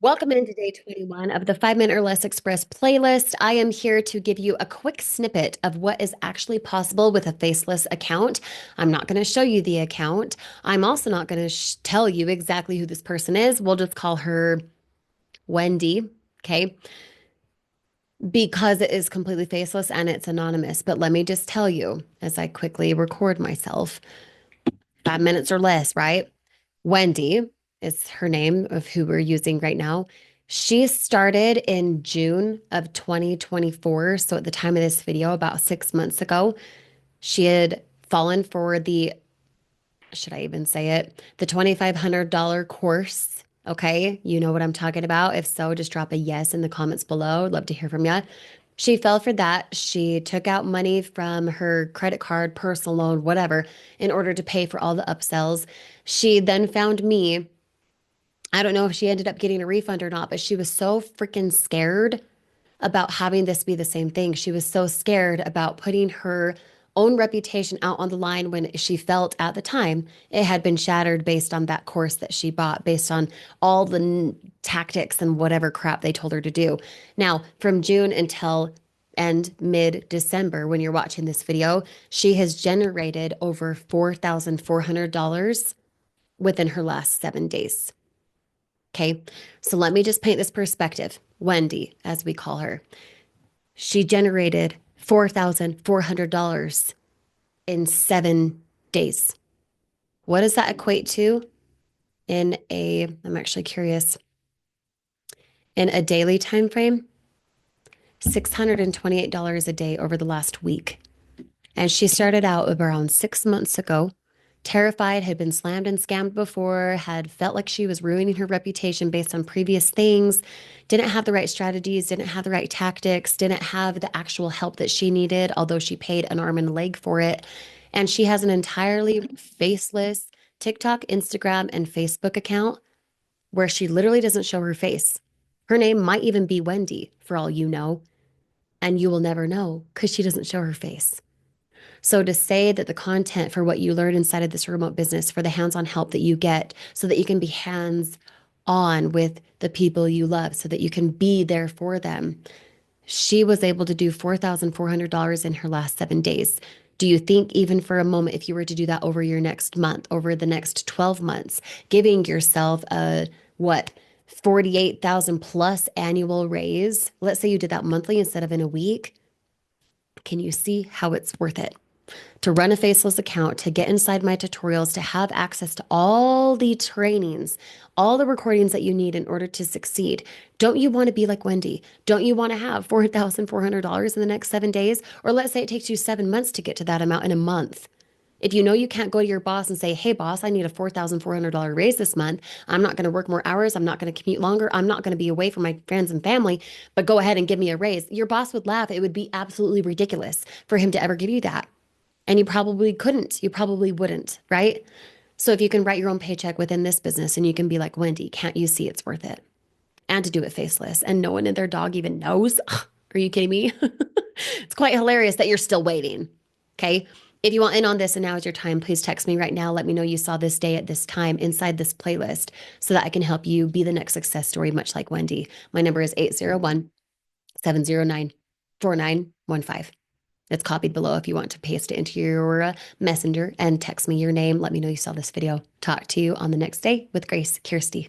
Welcome into day 21 of the 5 Minute or Less Express playlist. I am here to give you a quick snippet of what is actually possible with a faceless account. I'm not going to show you the account. I'm also not going to tell you exactly who this person is. We'll just call her Wendy, okay? Because it is completely faceless and it's anonymous. But let me just tell you as I quickly record myself 5 minutes or less, right? Wendy is her name of who we're using right now. She started in June of 2024. So at the time of this video, about 6 months ago, she had fallen for the, should I even say it, the $2,500 course. Okay. You know what I'm talking about. If so, just drop a yes in the comments below. I'd love to hear from you. She fell for that. She took out money from her credit card, personal loan, whatever, in order to pay for all the upsells. She then found me. I don't know if she ended up getting a refund or not, but she was so freaking scared about having this be the same thing. She was so scared about putting her own reputation out on the line when she felt at the time it had been shattered based on that course that she bought, based on all the tactics and whatever crap they told her to do. Now, from June until end mid-December, when you're watching this video, she has generated over $4,400 within her last 7 days. Okay. So let me just paint this perspective. Wendy, as we call her, she generated $4,400 in 7 days. What does that equate to I'm actually curious, in a daily time frame? $628 a day over the last week. And she started out around 6 months ago, terrified, had been slammed and scammed before, had felt like she was ruining her reputation based on previous things, didn't have the right strategies, didn't have the right tactics, didn't have the actual help that she needed, although she paid an arm and a leg for it. And she has an entirely faceless TikTok, Instagram, and Facebook account where she literally doesn't show her face. Her name might even be Wendy, for all you know, and you will never know because she doesn't show her face. So to say that the content for what you learn inside of this remote business, for the hands-on help that you get so that you can be hands-on with the people you love, so that you can be there for them. She was able to do $4,400 in her last 7 days. Do you think even for a moment, if you were to do that over your next month, over the next 12 months, giving yourself a, what, 48,000 plus annual raise? Let's say you did that monthly instead of in a week. Can you see how it's worth it? To run a faceless account, to get inside my tutorials, to have access to all the trainings, all the recordings that you need in order to succeed. Don't you want to be like Wendy? Don't you want to have $4,400 in the next 7 days? Or let's say it takes you 7 months to get to that amount in a month. If you know you can't go to your boss and say, hey, boss, I need a $4,400 raise this month. I'm not going to work more hours. I'm not going to commute longer. I'm not going to be away from my friends and family, but go ahead and give me a raise. Your boss would laugh. It would be absolutely ridiculous for him to ever give you that. And you probably couldn't. You probably wouldn't, right? So if you can write your own paycheck within this business and you can be like, Wendy, can't you see it's worth it? And to do it faceless and no one and their dog even knows. Are you kidding me? It's quite hilarious that you're still waiting. Okay. If you want in on this and now is your time, please text me right now. Let me know you saw this day at this time inside this playlist so that I can help you be the next success story, much like Wendy. My number is 801-709-4915. It's copied below if you want to paste it into your messenger and text me your name. Let me know you saw this video. Talk to you on the next day with Grace Kirsty.